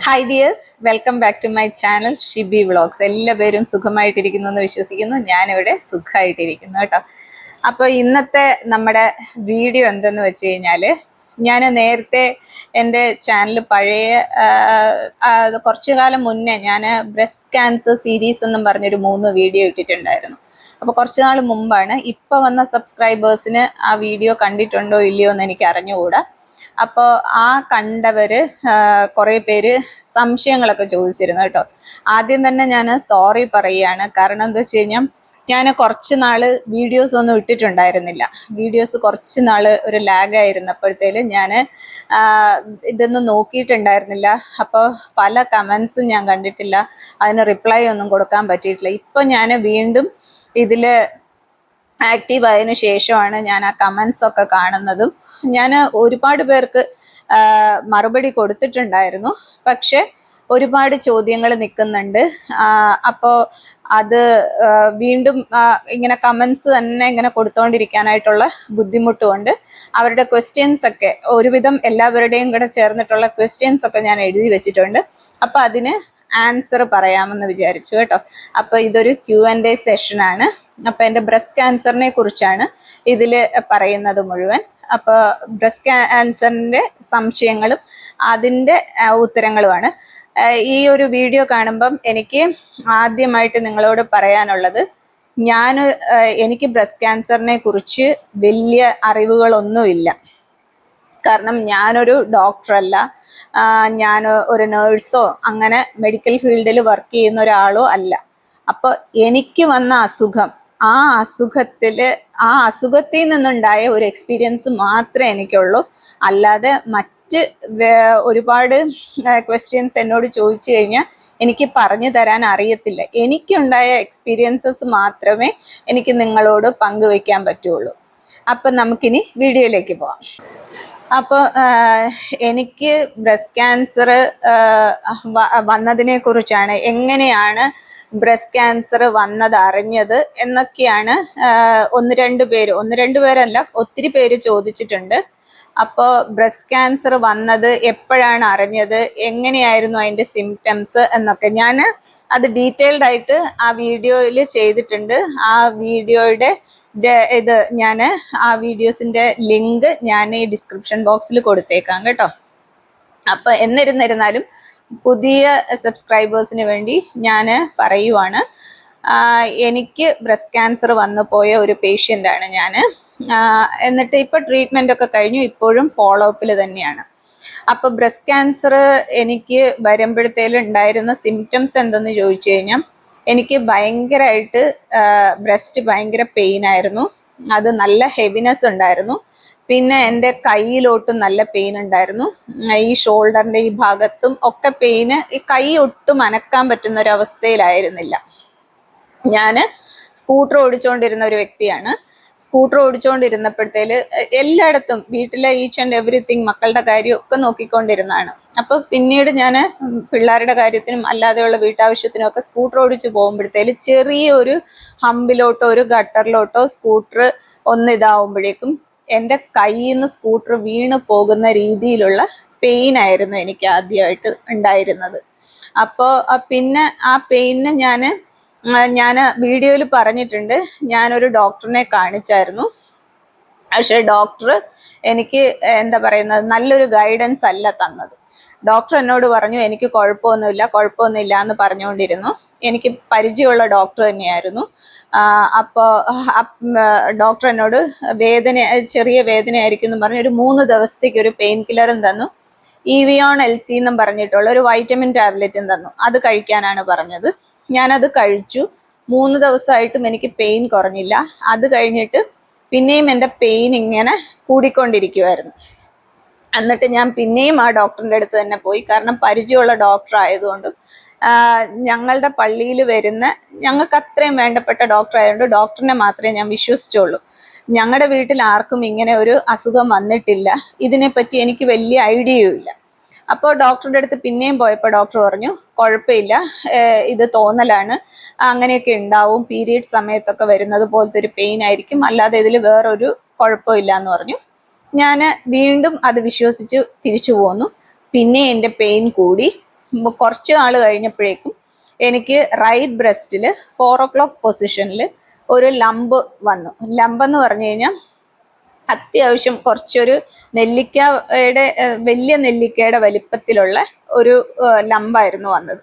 Hi dears, welcome back to my channel Shibi vlogs. എല്ലാവരും സുഖമായിട്ടിരിക്കുന്നു എന്ന് വിശ്വസിക്കുന്നു. ഞാനിവിടെ സുഖമായിട്ടിരിക്കുന്നു കേട്ടോ. അപ്പോൾ ഇന്നത്തെ നമ്മുടെ വീഡിയോ എന്തെന്ന് വെച്ച് കഴിഞ്ഞാൽ, ഞാൻ നേരത്തെ എൻ്റെ ചാനൽ പഴയ കുറച്ചു കാലം മുന്നേ ഞാൻ ബ്രസ്റ്റ് ക്യാൻസർ സീരീസ് എന്നും പറഞ്ഞൊരു 3 വീഡിയോ ഇട്ടിട്ടുണ്ടായിരുന്നു. അപ്പോൾ കുറച്ച് നാൾ മുമ്പാണ്. ഇപ്പോൾ വന്ന സബ്സ്ക്രൈബേഴ്സിന് ആ വീഡിയോ കണ്ടിട്ടുണ്ടോ ഇല്ലയോ എന്ന് എനിക്ക് അറിഞ്ഞുകൂടാ. അപ്പോൾ ആ കണ്ടവര് കുറേ പേര് സംശയങ്ങളൊക്കെ ചോദിച്ചിരുന്നു കേട്ടോ. ആദ്യം തന്നെ ഞാൻ സോറി പറയുകയാണ്. കാരണം എന്താ വെച്ച് കഴിഞ്ഞാൽ, ഞാൻ കുറച്ച് നാള് വീഡിയോസ് ഒന്നും ഇട്ടിട്ടുണ്ടായിരുന്നില്ല. വീഡിയോസ് കുറച്ച് നാള് ഒരു ലാഗായിരുന്നപ്പോഴത്തേല് ഞാൻ ഇതൊന്നും നോക്കിയിട്ടുണ്ടായിരുന്നില്ല. അപ്പോൾ പല കമൻസും ഞാൻ കണ്ടിട്ടില്ല, അതിന് റിപ്ലൈ ഒന്നും കൊടുക്കാൻ പറ്റിയിട്ടില്ല. ഇപ്പം ഞാൻ വീണ്ടും ഇതിൽ ആക്റ്റീവ് ആയതിനു ശേഷമാണ് ഞാൻ ആ കമൻസ് ഒക്കെ കാണുന്നതും. ഞാൻ ഒരുപാട് പേർക്ക് മറുപടി കൊടുത്തിട്ടുണ്ടായിരുന്നു, പക്ഷെ ഒരുപാട് ചോദ്യങ്ങൾ നിൽക്കുന്നുണ്ട്. അപ്പോൾ അത് വീണ്ടും ഇങ്ങനെ കമൻസ് തന്നെ ഇങ്ങനെ കൊടുത്തുകൊണ്ടിരിക്കാനായിട്ടുള്ള ബുദ്ധിമുട്ടുകൊണ്ട് അവരുടെ ക്വസ്റ്റ്യൻസ് ഒക്കെ ഒരുവിധം എല്ലാവരുടെയും കൂടെ ചേർന്നിട്ടുള്ള ക്വസ്റ്റ്യൻസ് ഒക്കെ ഞാൻ എഴുതി വെച്ചിട്ടുണ്ട്. അപ്പോൾ അതിന് ആൻസർ പറയാമെന്ന് വിചാരിച്ചു കേട്ടോ. അപ്പോൾ ഇതൊരു Q&A സെഷനാണ്. അപ്പോൾ എൻ്റെ ബ്രസ്റ്റ് ക്യാൻസറിനെ കുറിച്ചാണ് ഇതിൽ പറയുന്നത് മുഴുവൻ. അപ്പോൾ ബ്രസ്റ്റ് ക്യാൻസറിൻ്റെ സംശയങ്ങളും അതിൻ്റെ ഉത്തരങ്ങളുമാണ്. ഈ ഒരു വീഡിയോ കാണുമ്പം എനിക്ക് ആദ്യമായിട്ട് നിങ്ങളോട് പറയാനുള്ളത്, എനിക്ക് ബ്രസ്റ്റ് ക്യാൻസറിനെ കുറിച്ച് വലിയ അറിവുകളൊന്നുമില്ല. കാരണം ഞാനൊരു ഡോക്ടറല്ല, ഞാൻ ഒരു നേഴ്സോ അങ്ങനെ മെഡിക്കൽ ഫീൽഡിൽ വർക്ക് ചെയ്യുന്ന ഒരാളോ അല്ല. അപ്പോൾ എനിക്ക് വന്ന അസുഖം, ആ അസുഖത്തിൽ നിന്നുണ്ടായ ഒരു എക്സ്പീരിയൻസ് മാത്രമേ എനിക്കുള്ളൂ. അല്ലാതെ മറ്റ് ഒരുപാട് ക്വസ്റ്റ്യൻസ് എന്നോട് ചോദിച്ചു കഴിഞ്ഞാൽ എനിക്ക് പറഞ്ഞു തരാൻ അറിയത്തില്ല. എനിക്കുണ്ടായ എക്സ്പീരിയൻസസ് മാത്രമേ എനിക്ക് നിങ്ങളോട് പങ്കുവയ്ക്കാൻ പറ്റുള്ളൂ. അപ്പം നമുക്കിനി വീഡിയോയിലേക്ക് പോവാം. അപ്പോൾ എനിക്ക് ബ്രസ്റ്റ് ക്യാൻസർ വന്നതിനെ കുറിച്ചാണ്, എങ്ങനെയാണ് ബ്രസ്റ്റ് ക്യാൻസർ വന്നത് അറിഞ്ഞത് എന്നൊക്കെയാണ് ഒന്ന് രണ്ട് പേരല്ല, ഒത്തിരി പേര് ചോദിച്ചിട്ടുണ്ട്. അപ്പോൾ ബ്രസ്റ്റ് ക്യാൻസർ വന്നത് എപ്പോഴാണ് അറിഞ്ഞത്, എങ്ങനെയായിരുന്നു അതിൻ്റെ സിംറ്റംസ് എന്നൊക്കെ ഞാൻ അത് ഡീറ്റെയിൽഡ് ആയിട്ട് ആ വീഡിയോയിൽ ചെയ്തിട്ടുണ്ട്. ആ വീഡിയോയുടെ ഇത് ഞാൻ ആ വീഡിയോസിൻ്റെ ലിങ്ക് ഞാൻ ഈ ഡിസ്ക്രിപ്ഷൻ ബോക്സിൽ കൊടുത്തേക്കാം കേട്ടോ. അപ്പോൾ എന്നിരുന്നാലും പുതിയ സബ്സ്ക്രൈബേഴ്സിന് വേണ്ടി ഞാൻ പറയുവാണ്, എനിക്ക് ബ്രസ്റ്റ് ക്യാൻസർ വന്നു പോയ ഒരു പേഷ്യൻ്റാണ് ഞാൻ. എന്നിട്ട് ഇപ്പോൾ ട്രീറ്റ്മെൻ്റ് ഒക്കെ കഴിഞ്ഞു, ഇപ്പോഴും ഫോളോ അപ്പിൽ തന്നെയാണ്. അപ്പോൾ ബ്രസ്റ്റ് ക്യാൻസർ എനിക്ക് വരുമ്പോഴത്തേലുണ്ടായിരുന്ന സിംറ്റംസ് എന്തെന്ന് ചോദിച്ചു കഴിഞ്ഞാൽ, എനിക്ക് ഭയങ്കരമായിട്ട് ബ്രസ്റ്റ് ഭയങ്കര പെയിൻ ആയിരുന്നു. അത് നല്ല ഹെവിനെസ് ഉണ്ടായിരുന്നു. പിന്നെ എൻ്റെ കയ്യിലോട്ടും നല്ല പെയിൻ ഉണ്ടായിരുന്നു. ഈ ഷോൾഡറിൻ്റെ ഈ ഭാഗത്തും ഒക്കെ പെയിന്. ഈ കൈ ഒട്ടും അനക്കാൻ പറ്റുന്ന ഒരു അവസ്ഥയിലായിരുന്നില്ല. ഞാൻ സ്കൂട്ടർ ഓടിച്ചുകൊണ്ടിരുന്ന ഒരു വ്യക്തിയാണ്. സ്കൂട്ടർ ഓടിച്ചുകൊണ്ടിരുന്നപ്പോഴത്തേല് എല്ലായിടത്തും വീട്ടിലെ ഈച്ച് ആൻഡ് എവറിത്തിങ്, മക്കളുടെ കാര്യമൊക്കെ നോക്കിക്കൊണ്ടിരുന്നതാണ്. അപ്പോൾ പിന്നീട് ഞാൻ പിള്ളേരുടെ കാര്യത്തിനും അല്ലാതെയുള്ള വീട്ടാവശ്യത്തിനും ഒക്കെ സ്കൂട്ടർ ഓടിച്ച് പോകുമ്പോഴത്തേല് ചെറിയൊരു ഹമ്പിലോട്ടോ ഒരു ഗട്ടറിലോട്ടോ സ്കൂട്ടർ ഇതാവുമ്പോഴേക്കും എൻ്റെ കയ്യിൽ നിന്ന് സ്കൂട്ടർ വീണ് പോകുന്ന രീതിയിലുള്ള പെയിൻ ആയിരുന്നു എനിക്ക് ആദ്യമായിട്ട് ഉണ്ടായിരുന്നത്. അപ്പോൾ പിന്നെ ആ പെയിന് ഞാൻ വീഡിയോയിൽ പറഞ്ഞിട്ടുണ്ട്, ഞാനൊരു ഡോക്ടറിനെ കാണിച്ചായിരുന്നു. പക്ഷേ ഡോക്ടർ എനിക്ക് എന്താ പറയുന്നത്, നല്ലൊരു ഗൈഡൻസ് അല്ല തന്നത്. ഡോക്ടർ എന്നോട് പറഞ്ഞു എനിക്ക് കുഴപ്പമൊന്നുമില്ല എന്ന് പറഞ്ഞുകൊണ്ടിരുന്നു. എനിക്ക് പരിചയമുള്ള ഡോക്ടർ തന്നെയായിരുന്നു. അപ്പോൾ ഡോക്ടർ എന്നോട് ചെറിയ വേദനയായിരിക്കും എന്ന് പറഞ്ഞ് ഒരു 3 ദിവസത്തേക്ക് ഒരു പെയിൻ കില്ലറും തന്നു. Evion LC എന്നും പറഞ്ഞിട്ടുള്ള ഒരു വൈറ്റമിൻ ടാബ്ലറ്റും തന്നു. അത് കഴിക്കാനാണ് പറഞ്ഞത്. ഞാനത് കഴിച്ചു. 3 ദിവസമായിട്ടും എനിക്ക് പെയിൻ കുറഞ്ഞില്ല. അത് കഴിഞ്ഞിട്ട് പിന്നെയും എൻ്റെ പെയിൻ ഇങ്ങനെ കൂടിക്കൊണ്ടിരിക്കുമായിരുന്നു. എന്നിട്ട് ഞാൻ പിന്നെയും ആ ഡോക്ടറിൻ്റെ അടുത്ത് തന്നെ പോയി. കാരണം പരിചയമുള്ള ഡോക്ടർ ആയതുകൊണ്ടും ഞങ്ങളുടെ പള്ളിയിൽ വരുന്ന ഞങ്ങൾക്ക് അത്രയും വേണ്ടപ്പെട്ട ഡോക്ടർ ആയതുകൊണ്ട് ഡോക്ടറിനെ മാത്രമേ ഞാൻ വിശ്വസിച്ചുള്ളൂ. ഞങ്ങളുടെ വീട്ടിൽ ആർക്കും ഇങ്ങനെ ഒരു അസുഖം വന്നിട്ടില്ല. ഇതിനെപ്പറ്റി എനിക്ക് വലിയ ഐഡിയയും ഇല്ല. അപ്പോൾ ഡോക്ടറുടെ അടുത്ത് പിന്നെയും പോയപ്പോൾ ഡോക്ടർ പറഞ്ഞു കുഴപ്പമില്ല, ഇത് തോന്നലാണ്, അങ്ങനെയൊക്കെ ഉണ്ടാവും, പീരീഡ് സമയത്തൊക്കെ വരുന്നത് പോലത്തെ ഒരു പെയിൻ ആയിരിക്കും, അല്ലാതെ ഇതിൽ വേറൊരു കുഴപ്പമില്ല എന്ന് പറഞ്ഞു. ഞാൻ വീണ്ടും അത് വിശ്വസിച്ച് തിരിച്ചു പോന്നു. പിന്നെ എൻ്റെ പെയിൻ കൂടി. കുറച്ച് നാൾ കഴിഞ്ഞപ്പോഴേക്കും എനിക്ക് റൈറ്റ് ബ്രസ്റ്റിൽ 4 o'clock പൊസിഷനിൽ ഒരു ലംബ് വന്നു. ലംബെന്ന് പറഞ്ഞു കഴിഞ്ഞാൽ അത്യാവശ്യം കുറച്ചൊരു നെല്ലിക്കയുടെ വലിയ നെല്ലിക്കയുടെ വലിപ്പത്തിലുള്ള ഒരു ലംബായിരുന്നു വന്നത്.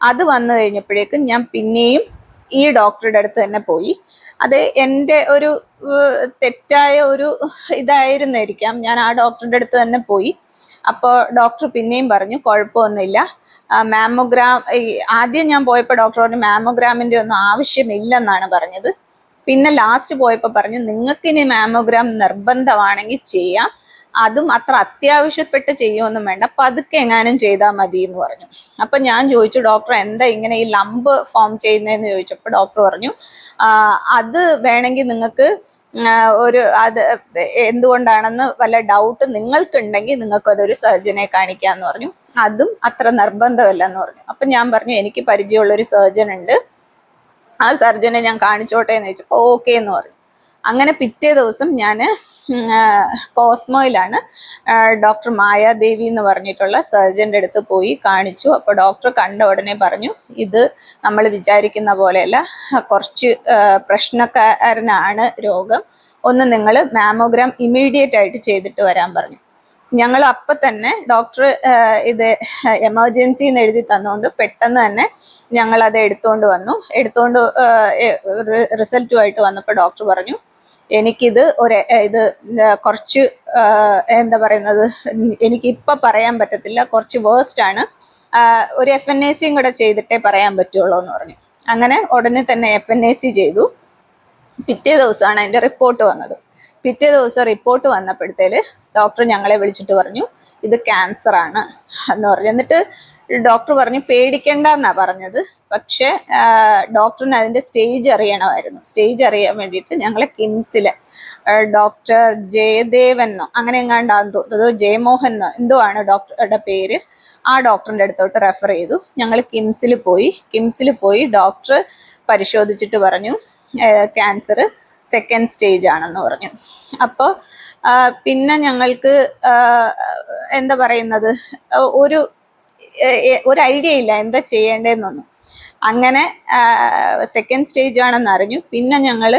അത് വന്നു കഴിഞ്ഞപ്പോഴേക്കും ഞാൻ പിന്നെയും ഈ ഡോക്ടറുടെ അടുത്ത് തന്നെ പോയി. അത് എൻ്റെ ഒരു തെറ്റായ ഒരു ഇതായിരുന്നിരിക്കാം. ഞാൻ ആ ഡോക്ടറുടെ അടുത്ത് തന്നെ പോയി. അപ്പോൾ ഡോക്ടർ പിന്നെയും പറഞ്ഞു കുഴപ്പമൊന്നുമില്ല, മാമോഗ്രാം ആദ്യം ഞാൻ പോയപ്പോൾ ഡോക്ടർ പറഞ്ഞു മാമോഗ്രാമിൻ്റെ ഒന്നും ആവശ്യമില്ലെന്നാണ് പറഞ്ഞത്. പിന്നെ ലാസ്റ്റ് പോയപ്പോൾ പറഞ്ഞു നിങ്ങൾക്ക് ഇനി മാമോഗ്രാം നിർബന്ധമാണെങ്കിൽ ചെയ്യാം, അതും അത്ര അത്യാവശ്യപ്പെട്ട് ചെയ്യുമൊന്നും വേണ്ട, പതുക്കെ എങ്ങാനും ചെയ്താൽ മതി എന്ന് പറഞ്ഞു. അപ്പം ഞാൻ ചോദിച്ചു ഡോക്ടർ എന്താ ഇങ്ങനെ ഈ ലംബ് ഫോം ചെയ്യുന്നതെന്ന് ചോദിച്ചപ്പോൾ ഡോക്ടർ പറഞ്ഞു അത് വേണമെങ്കിൽ നിങ്ങൾക്ക് അത് എന്തുകൊണ്ടാണെന്ന് വല്ല ഡൗട്ട് നിങ്ങൾക്കുണ്ടെങ്കിൽ നിങ്ങൾക്ക് അതൊരു സർജനെ കാണിക്കാമെന്ന് പറഞ്ഞു. അതും അത്ര നിർബന്ധമല്ലെന്ന് പറഞ്ഞു. അപ്പം ഞാൻ പറഞ്ഞു എനിക്ക് പരിചയമുള്ളൊരു സർജൻ ഉണ്ട്, ആ സർജനെ ഞാൻ കാണിച്ചോട്ടെ എന്ന് ചോദിച്ചപ്പോൾ ഓക്കെ എന്ന് പറഞ്ഞു. അങ്ങനെ പിറ്റേ ദിവസം ഞാൻ കോസ്മോയിലാണ് ഡോക്ടർ മായാദേവി എന്ന് പറഞ്ഞിട്ടുള്ള സർജൻ്റെ അടുത്ത് പോയി കാണിച്ചു. അപ്പോൾ ഡോക്ടർ കണ്ട ഉടനെ പറഞ്ഞു ഇത് നമ്മൾ വിചാരിക്കുന്ന പോലെയല്ല, കുറച്ച് പ്രശ്നക്കാരനാണ് രോഗം, ഒന്ന് നിങ്ങൾ മാമോഗ്രാം ഇമ്മീഡിയറ്റ് ആയിട്ട് ചെയ്തിട്ട് വരാൻ പറഞ്ഞു. ഞങ്ങൾ അപ്പം തന്നെ ഡോക്ടർ ഇത് എമർജൻസിന്ന് എഴുതി തന്നുകൊണ്ട് പെട്ടെന്ന് തന്നെ ഞങ്ങൾ അത് എടുത്തുകൊണ്ട് വന്നു. റിസൾട്ടുമായിട്ട് വന്നപ്പോൾ ഡോക്ടർ പറഞ്ഞു എനിക്കിത് ഇത് കുറച്ച് എന്താ പറയുന്നത്, എനിക്കിപ്പം പറയാൻ പറ്റത്തില്ല, കുറച്ച് വേഴ്സ്റ്റ് ആണ്, ഒരു FNAC കൂടെ ചെയ്തിട്ടേ പറയാൻ പറ്റുള്ളൂ എന്ന് പറഞ്ഞു. അങ്ങനെ ഉടനെ തന്നെ FNAC ചെയ്തു. പിറ്റേ ദിവസമാണ് അതിൻ്റെ റിപ്പോർട്ട് വന്നത്. പിറ്റേ ദിവസം റിപ്പോർട്ട് വന്നപ്പോഴത്തേല് ഡോക്ടർ ഞങ്ങളെ വിളിച്ചിട്ട് പറഞ്ഞു ഇത് ക്യാൻസർ ആണ് എന്ന് പറഞ്ഞു. എന്നിട്ട് ഡോക്ടർ പറഞ്ഞു പേടിക്കണ്ട എന്നാ പറഞ്ഞത്. പക്ഷെ ഡോക്ടറിന് അതിൻ്റെ സ്റ്റേജ് അറിയണമായിരുന്നു. സ്റ്റേജ് അറിയാൻ വേണ്ടിയിട്ട് ഞങ്ങളെ കിംസിലെ ഡോക്ടർ ജയദേവെന്നോ അങ്ങനെ എങ്ങാണ്ടാന്ന് തോന്നുന്നു, ജയമോഹനോ എന്തോ ആണ് ഡോക്ടറുടെ പേര്, ആ ഡോക്ടറിൻ്റെ അടുത്തോട്ട് റെഫർ ചെയ്തു. ഞങ്ങൾ കിംസിൽ പോയി ഡോക്ടർ പരിശോധിച്ചിട്ട് പറഞ്ഞു ക്യാൻസർ സെക്കൻഡ് സ്റ്റേജ് ആണെന്ന് പറഞ്ഞു. അപ്പോൾ പിന്നെ ഞങ്ങൾക്ക് എന്താ പറയുന്നത് ഒരു ഐഡിയ ഇല്ല എന്താ ചെയ്യേണ്ടതെന്നൊന്നും. അങ്ങനെ സെക്കൻഡ് സ്റ്റേജ് ആണെന്ന് അറിഞ്ഞു. പിന്നെ ഞങ്ങൾ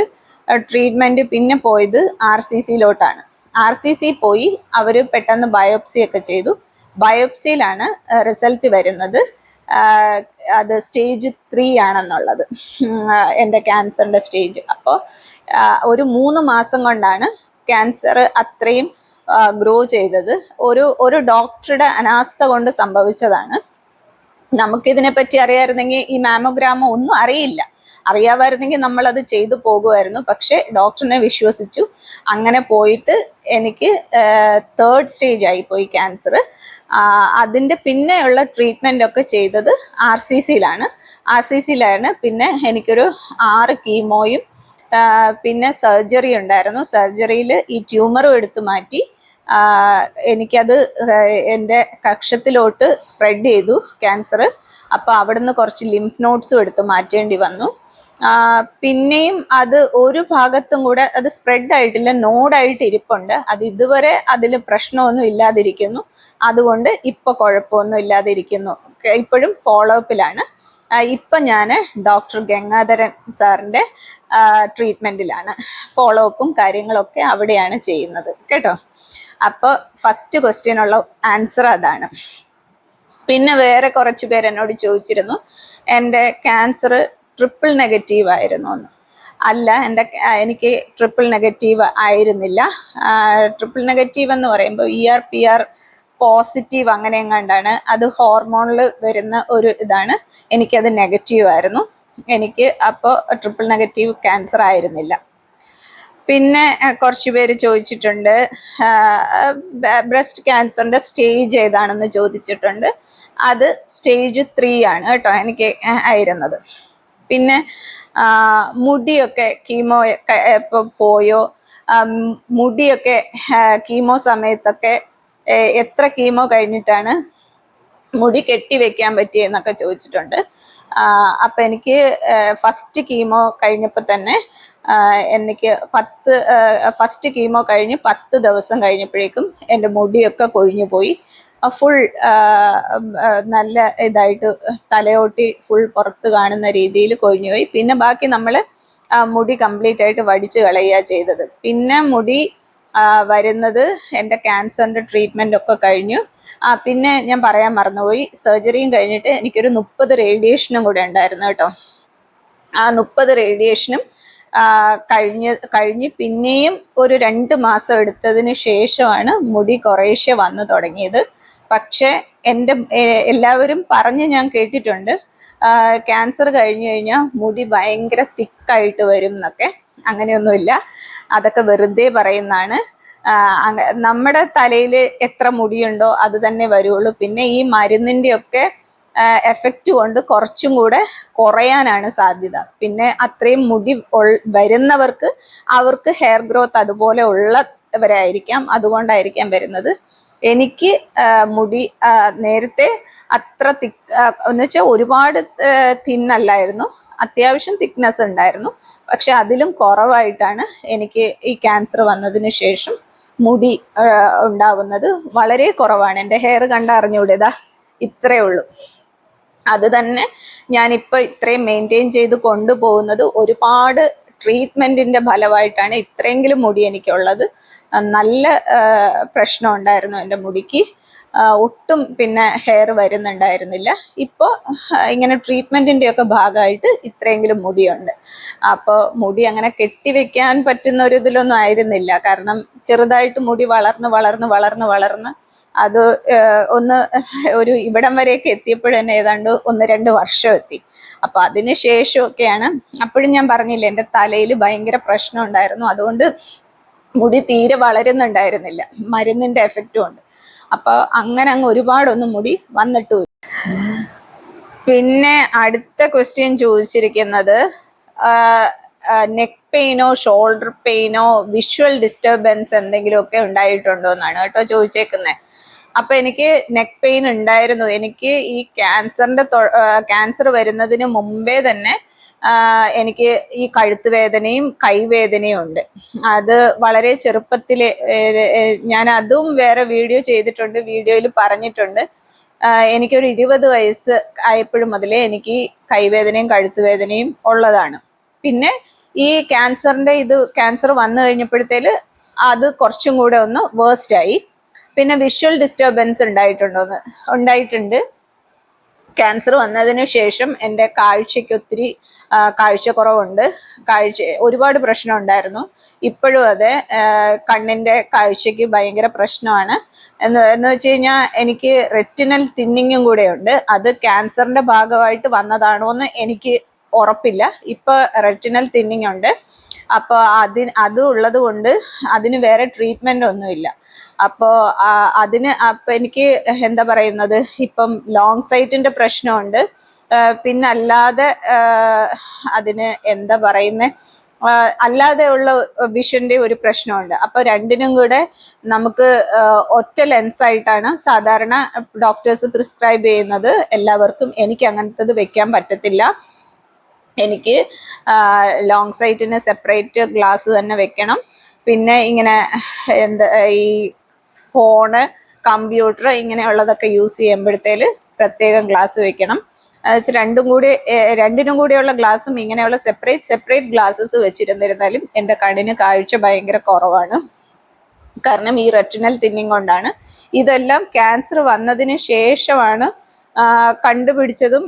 ട്രീറ്റ്മെൻറ്റ് പിന്നെ പോയത് RCCയിലോട്ടാണ്. RCC പോയി അവർ പെട്ടെന്ന് ബയോപ്സി ഒക്കെ ചെയ്തു. ബയോപ്സിയിലാണ് റിസൾട്ട് വരുന്നത് അത് സ്റ്റേജ് 3 ആണെന്നുള്ളത്, എൻ്റെ ക്യാൻസറിൻ്റെ സ്റ്റേജ്. അപ്പോൾ ഒരു 3 മാസം കൊണ്ടാണ് ക്യാൻസർ അത്രയും ഗ്രോ ചെയ്തത്. ഒരു ഡോക്ടറുടെ അനാസ്ഥ കൊണ്ട് സംഭവിച്ചതാണ്. നമുക്കിതിനെപ്പറ്റി അറിയാമായിരുന്നെങ്കിൽ ഈ മാമോഗ്രാമോ ഒന്നും അറിയാമായിരുന്നെങ്കിൽ നമ്മളത് ചെയ്തു പോകുമായിരുന്നു. പക്ഷെ ഡോക്ടറിനെ വിശ്വസിച്ചു. അങ്ങനെ പോയിട്ട് എനിക്ക് 3rd സ്റ്റേജ് ആയിപ്പോയി ക്യാൻസർ. അതിൻ്റെ പിന്നെയുള്ള ട്രീറ്റ്മെൻ്റ് ഒക്കെ ചെയ്തത് RCCയിലാണ്. പിന്നെ എനിക്കൊരു 6 കീമോയും പിന്നെ സർജറി ഉണ്ടായിരുന്നു. സർജറിയിൽ ഈ ട്യൂമറും എടുത്തു മാറ്റി. എനിക്കത് എൻ്റെ കക്ഷത്തിലോട്ട് സ്പ്രെഡ് ചെയ്തു ക്യാൻസർ. അപ്പോൾ അവിടുന്ന് കുറച്ച് ലിംഫ് നോഡ്സും എടുത്ത് മാറ്റേണ്ടി വന്നു. പിന്നെയും അത് ഒരു ഭാഗത്തും കൂടെ അത് സ്പ്രെഡ് ആയിട്ടില്ല, നോഡായിട്ട് ഇരിപ്പുണ്ട്. അത് ഇതുവരെ അതിൽ പ്രശ്നമൊന്നും ഇല്ലാതിരിക്കുന്നു. അതുകൊണ്ട് ഇപ്പോൾ കുഴപ്പമൊന്നും ഇല്ലാതിരിക്കുന്നു. ഇപ്പോഴും ഫോളോ അപ്പിലാണ്. ഇപ്പം ഞാൻ ഡോക്ടർ ഗംഗാധരൻ സാറിൻ്റെ ട്രീറ്റ്മെൻറ്റിലാണ്. ഫോളോ അപ്പും കാര്യങ്ങളൊക്കെ അവിടെയാണ് ചെയ്യുന്നത് കേട്ടോ. അപ്പോൾ ഫസ്റ്റ് ക്വസ്റ്റ്യനുള്ള ആൻസർ അതാണ്. പിന്നെ വേറെ കുറച്ച് പേര് എന്നോട് ചോദിച്ചിരുന്നു എൻ്റെ ക്യാൻസർ ട്രിപ്പിൾ നെഗറ്റീവ് ആയിരുന്നു എന്ന്. അല്ല, എനിക്ക് ട്രിപ്പിൾ നെഗറ്റീവ് ആയിരുന്നില്ല. ട്രിപ്പിൾ നെഗറ്റീവ് എന്ന് പറയുമ്പോൾ ER/PR പോസിറ്റീവ് അങ്ങനെ എങ്ങാണ്ടാണ്. അത് ഹോർമോണിൽ വരുന്ന ഒരു ഇതാണ്. എനിക്കത് നെഗറ്റീവ് ആയിരുന്നു. എനിക്ക് അപ്പോൾ ട്രിപ്പിൾ നെഗറ്റീവ് ക്യാൻസർ ആയിരുന്നില്ല. പിന്നെ കുറച്ച് പേര് ചോദിച്ചിട്ടുണ്ട് ബ്രസ്റ്റ് ക്യാൻസറിൻ്റെ സ്റ്റേജ് ഏതാണെന്ന് ചോദിച്ചിട്ടുണ്ട്. അത് സ്റ്റേജ് 3 ആണ് കേട്ടോ എനിക്ക് ആയിരുന്നത്. പിന്നെ മുടിയൊക്കെ കീമോ പോയോ, മുടിയൊക്കെ കീമോ സമയത്തൊക്കെ എത്ര കീമോ കഴിഞ്ഞിട്ടാണ് മുടി കെട്ടിവെക്കാൻ പറ്റിയെന്നൊക്കെ ചോദിച്ചിട്ടുണ്ട്. അപ്പം എനിക്ക് ഫസ്റ്റ് കീമോ കഴിഞ്ഞപ്പോൾ തന്നെ എനിക്ക് ഫസ്റ്റ് കീമോ കഴിഞ്ഞ് 10 ദിവസം കഴിഞ്ഞപ്പോഴേക്കും എൻ്റെ മുടിയൊക്കെ കൊഴിഞ്ഞു പോയി. ഫുൾ നല്ല ഇതായിട്ട് തലയോട്ടി ഫുൾ പുറത്ത് കാണുന്ന രീതിയിൽ കൊഴിഞ്ഞു പോയി. പിന്നെ ബാക്കി നമ്മൾ മുടി കംപ്ലീറ്റ് ആയിട്ട് വടിച്ചു കളയുക ചെയ്തത്. പിന്നെ മുടി വരുന്നത് എൻ്റെ ക്യാൻസറിൻ്റെ ട്രീറ്റ്മെൻ്റ് ഒക്കെ കഴിഞ്ഞു. പിന്നെ ഞാൻ പറയാൻ മറന്നുപോയി, സർജറിയും കഴിഞ്ഞിട്ട് എനിക്കൊരു 30 റേഡിയേഷനും കൂടെ ഉണ്ടായിരുന്നു കേട്ടോ. ആ 30 റേഡിയേഷനും കഴിഞ്ഞ് പിന്നെയും ഒരു 2 മാസം എടുത്തതിന് ശേഷമാണ് മുടി കുറേശ്ശെ വന്നു തുടങ്ങിയത്. പക്ഷെ എല്ലാവരും പറഞ്ഞ് ഞാൻ കേട്ടിട്ടുണ്ട്, ക്യാൻസർ കഴിഞ്ഞു കഴിഞ്ഞാൽ മുടി ഭയങ്കര തിക്കായിട്ട് വരും എന്നൊക്കെ. അങ്ങനെയൊന്നുമില്ല, അതൊക്കെ വെറുതെ പറയുന്നതാണ്. നമ്മുടെ തലയിൽ എത്ര മുടിയുണ്ടോ അത് തന്നെ വരുള്ളൂ. പിന്നെ ഈ മരുന്നിൻ്റെയൊക്കെ എഫക്റ്റ് കൊണ്ട് കുറച്ചും കൂടെ കുറയാനാണ് സാധ്യത. പിന്നെ അത്രയും മുടി വരുന്നവർക്ക് അവർക്ക് ഹെയർ ഗ്രോത്ത് അതുപോലെ ഉള്ളവരായിരിക്കാം, അതുകൊണ്ടായിരിക്കാം വരുന്നത്. എനിക്ക് മുടി നേരത്തെ അത്ര എന്ന് വെച്ചാൽ ഒരുപാട് തിന്നല്ലായിരുന്നു, അത്യാവശ്യം തിക്നെസ് ഉണ്ടായിരുന്നു. പക്ഷെ അതിലും കുറവായിട്ടാണ് എനിക്ക് ഈ ക്യാൻസർ വന്നതിന് ശേഷം മുടി ഉണ്ടാവുന്നത്. വളരെ കുറവാണ്. എൻ്റെ ഹെയർ കണ്ടറിഞ്ഞൂടേതാ, ഇത്രയേ ഉള്ളൂ. അത് തന്നെ ഞാനിപ്പോൾ ഇത്രയും മെയിൻറ്റെയിൻ ചെയ്ത് കൊണ്ടുപോകുന്നത് ഒരുപാട് ട്രീറ്റ്മെൻറ്റിൻ്റെ ഫലമായിട്ടാണ് ഇത്രയെങ്കിലും മുടി എനിക്കുള്ളത്. നല്ല പ്രശ്നം ഉണ്ടായിരുന്നു എൻ്റെ മുടിക്ക്, ഒട്ടും പിന്നെ ഹെയർ വരുന്നുണ്ടായിരുന്നില്ല. ഇപ്പോൾ ഇങ്ങനെ ട്രീറ്റ്മെൻറ്റിൻ്റെയൊക്കെ ഭാഗമായിട്ട് ഇത്രയെങ്കിലും മുടിയുണ്ട്. അപ്പോൾ മുടി അങ്ങനെ കെട്ടിവെക്കാൻ പറ്റുന്ന ഒരു ഇതിലൊന്നും ആയിരുന്നില്ല. കാരണം ചെറുതായിട്ട് മുടി വളർന്ന് അത് ഒന്ന് ഒരു ഇവിടം വരെയൊക്കെ എത്തിയപ്പോഴും തന്നെ ഏതാണ്ട് 1-2 വർഷം എത്തി. അപ്പോൾ അതിന് ശേഷമൊക്കെയാണ്, അപ്പോഴും ഞാൻ പറഞ്ഞില്ലേ എൻ്റെ തലയിൽ ഭയങ്കര പ്രശ്നം ഉണ്ടായിരുന്നു. അതുകൊണ്ട് മുടി തീരെ വളരുന്നുണ്ടായിരുന്നില്ല, മരുന്നിൻ്റെ എഫക്റ്റും ഉണ്ട്. അപ്പോൾ അങ്ങനെ അങ്ങ് ഒരുപാടൊന്നും മുടി വന്നിട്ടുമില്ല. പിന്നെ അടുത്ത ക്വസ്റ്റ്യൻ ചോദിച്ചിരിക്കുന്നത് നെക്ക് പെയിനോ ഷോൾഡർ പെയിനോ വിഷ്വൽ ഡിസ്റ്റർബൻസ് എന്തെങ്കിലുമൊക്കെ ഉണ്ടായിട്ടുണ്ടോ എന്നാണ് കേട്ടോ ചോദിച്ചേക്കുന്നത്. അപ്പൊ എനിക്ക് നെക്ക് പെയിൻ ഉണ്ടായിരുന്നു. എനിക്ക് ഈ ക്യാൻസർ വരുന്നതിന് മുമ്പേ തന്നെ എനിക്ക് ഈ കഴുത്ത് വേദനയും കൈവേദനയും ഉണ്ട്. അത് വളരെ ചെറുപ്പത്തില് ഞാൻ അതും വേറെ വീഡിയോ ചെയ്തിട്ടുണ്ട്, വീഡിയോയിൽ പറഞ്ഞിട്ടുണ്ട്. എനിക്കൊരു 20 വയസ്സ് ആയപ്പോഴും മുതലേ എനിക്ക് കൈവേദനയും കഴുത്തുവേദനയും ഉള്ളതാണ്. പിന്നെ ഈ ക്യാൻസർ വന്നു കഴിഞ്ഞപ്പോഴത്തേല് അത് കുറച്ചും കൂടെ ഒന്ന് വേഴ്സ്റ്റ് ആയി. പിന്നെ വിഷ്വൽ ഡിസ്റ്റർബൻസ് ഉണ്ടായിട്ടുണ്ട്. ക്യാൻസർ വന്നതിന് ശേഷം എൻ്റെ കാഴ്ചയ്ക്ക് ഒത്തിരി കാഴ്ചക്കുറവുണ്ട്. ഒരുപാട് പ്രശ്നം ഉണ്ടായിരുന്നു. ഇപ്പോഴും അതെ, കണ്ണിൻ്റെ കാഴ്ചയ്ക്ക് ഭയങ്കര പ്രശ്നമാണ്. എന്ന് വെച്ച് കഴിഞ്ഞാൽ എനിക്ക് റെറ്റിനൽ തിന്നിങ്ങും കൂടെ ഉണ്ട്. അത് ക്യാൻസറിൻ്റെ ഭാഗമായിട്ട് വന്നതാണോ എന്ന് എനിക്ക് ഉറപ്പില്ല. ഇപ്പോൾ റെറ്റിനൽ തിന്നിങ് ഉണ്ട്. അപ്പോൾ അത് ഉള്ളത് കൊണ്ട് അതിന് വേറെ ട്രീറ്റ്മെൻ്റ് ഒന്നുമില്ല. അപ്പോൾ എനിക്ക് എന്താ പറയുന്നത്, ഇപ്പം ലോങ് സൈറ്റിൻ്റെ പ്രശ്നമുണ്ട്. പിന്നെ അല്ലാതെ അതിന് എന്താ പറയുന്നത്, അല്ലാതെ ഉള്ള വിഷന്റെ ഒരു പ്രശ്നമുണ്ട്. അപ്പോൾ രണ്ടിനും കൂടെ നമുക്ക് ഒറ്റ ലെൻസായിട്ടാണ് സാധാരണ ഡോക്ടേഴ്സ് പ്രിസ്ക്രൈബ് ചെയ്യുന്നത് എല്ലാവർക്കും. എനിക്ക് അങ്ങനത്തത് വെക്കാൻ പറ്റത്തില്ല. എനിക്ക് ലോങ് സൈറ്റിന് സെപ്പറേറ്റ് ഗ്ലാസ് തന്നെ വെക്കണം. പിന്നെ ഇങ്ങനെ ഈ ഫോണ്, കമ്പ്യൂട്ടർ ഇങ്ങനെയുള്ളതൊക്കെ യൂസ് ചെയ്യുമ്പോഴത്തേല് പ്രത്യേകം ഗ്ലാസ് വെക്കണം. രണ്ടിനും കൂടിയുള്ള ഗ്ലാസും ഇങ്ങനെയുള്ള സെപ്പറേറ്റ് ഗ്ലാസസ് വെച്ചിരുന്നിരുന്നാലും എൻ്റെ കണ്ണിന് കാഴ്ച ഭയങ്കര കുറവാണ്. കാരണം ഈ റെറ്റിനൽ തിന്നിങ് കൊണ്ടാണ്. ഇതെല്ലാം ക്യാൻസർ വന്നതിന് ശേഷമാണ് കണ്ടുപിടിച്ചതും.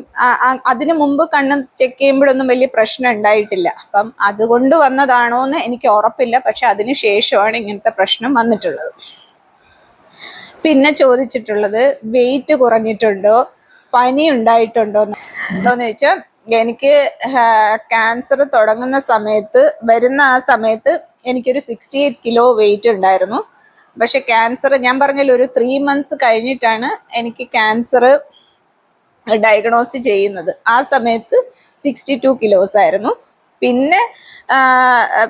അതിനു മുമ്പ് കണ്ണ് ചെക്ക് ചെയ്യുമ്പോഴൊന്നും വലിയ പ്രശ്നം ഉണ്ടായിട്ടില്ല. അപ്പം അതുകൊണ്ട് വന്നതാണോ എന്ന് എനിക്ക് ഉറപ്പില്ല. പക്ഷെ അതിന് ശേഷമാണ് ഇങ്ങനത്തെ പ്രശ്നം വന്നിട്ടുള്ളത്. പിന്നെ ചോദിച്ചിട്ടുള്ളത് വെയിറ്റ് കുറഞ്ഞിട്ടുണ്ടോ, പനി ഉണ്ടായിട്ടുണ്ടോ എന്ന് ചോദിച്ചാൽ, എനിക്ക് ക്യാൻസർ തുടങ്ങുന്ന വരുന്ന ആ സമയത്ത് എനിക്കൊരു 68 കിലോ വെയിറ്റ് ഉണ്ടായിരുന്നു. പക്ഷെ ക്യാൻസർ ഞാൻ പറഞ്ഞല്ലോ ഒരു 3 months കഴിഞ്ഞിട്ടാണ് എനിക്ക് ക്യാൻസർ ഡയഗ്നോസ് ചെയ്യുന്നത്. ആ സമയത്ത് 62 കിലോസ് ആയിരുന്നു.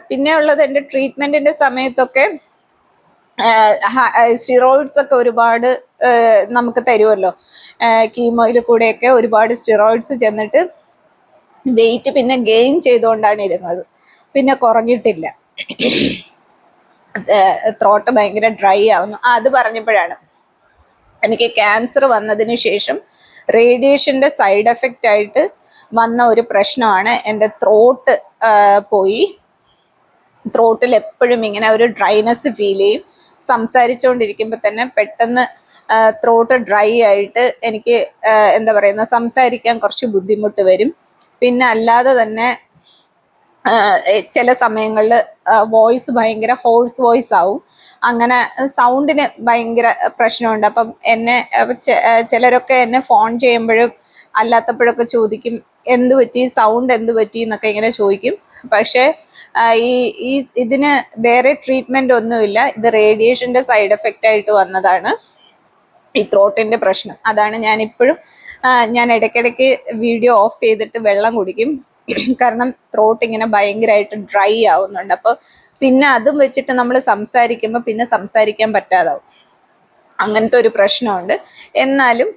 പിന്നെ ഉള്ളത് എൻ്റെ ട്രീറ്റ്മെന്റിന്റെ സമയത്തൊക്കെ സ്റ്റിറോയിഡ്സ് ഒക്കെ ഒരുപാട് നമുക്ക് തരുമല്ലോ. കീമോയിൽ കൂടെയൊക്കെ ഒരുപാട് സ്റ്റിറോയിഡ്സ് ചെന്നിട്ട് വെയിറ്റ് പിന്നെ ഗെയിൻ ചെയ്തുകൊണ്ടാണ് ഇരുന്നത്. പിന്നെ കുറഞ്ഞിട്ടില്ല. ത്രോട്ട് ഭയങ്കര ഡ്രൈ ആവുന്നു. അത് പറഞ്ഞപ്പോഴാണ് എനിക്ക് ക്യാൻസർ വന്നതിന് ശേഷം റേഡിയേഷൻ്റെ സൈഡ് എഫക്റ്റ് ആയിട്ട് വന്ന ഒരു പ്രശ്നമാണ് എൻ്റെ ത്രോട്ട് പോയി. ത്രോട്ടിൽ എപ്പോഴും ഇങ്ങനെ ഒരു ഡ്രൈനെസ് ഫീൽ ചെയ്യും. സംസാരിച്ചുകൊണ്ടിരിക്കുമ്പോൾ തന്നെ പെട്ടെന്ന് ത്രോട്ട് ഡ്രൈ ആയിട്ട് എനിക്ക് എന്താ പറയുന്ന സംസാരിക്കാൻ കുറച്ച് ബുദ്ധിമുട്ട് വരും. പിന്നെ അല്ലാതെ തന്നെ ചില സമയങ്ങളിൽ വോയിസ് ഭയങ്കര ഹോഴ്സ് വോയിസ് ആവും. അങ്ങനെ സൗണ്ടിന് ഭയങ്കര പ്രശ്നമുണ്ട്. അപ്പം എന്നെ ചിലരൊക്കെ എന്നെ ഫോൺ ചെയ്യുമ്പോഴും അല്ലാത്തപ്പോഴൊക്കെ ചോദിക്കും എന്ത് പറ്റി, സൗണ്ട് എന്ത് പറ്റി എന്നൊക്കെ ഇങ്ങനെ ചോദിക്കും. പക്ഷേ ഈ ഇതിന് വേറെ ട്രീറ്റ്മെൻ്റ് ഒന്നുമില്ല. ഇത് റേഡിയേഷൻ്റെ സൈഡ് എഫക്റ്റ് ആയിട്ട് വന്നതാണ് ഈ ത്രോട്ടിൻ്റെ പ്രശ്നം. അതാണ് ഞാൻ ഇടയ്ക്കിടയ്ക്ക് വീഡിയോ ഓഫ് ചെയ്തിട്ട് വെള്ളം കുടിക്കും. കാരണം ത്രോട്ട് ഇങ്ങനെ ഭയങ്കരമായിട്ട് ഡ്രൈ ആവുന്നുണ്ട്. അപ്പോൾ പിന്നെ അതും വെച്ചിട്ട് നമ്മൾ സംസാരിക്കുമ്പോൾ പിന്നെ സംസാരിക്കാൻ പറ്റാതാവും. അങ്ങനത്തെ ഒരു പ്രശ്നമുണ്ട്. എന്നാലും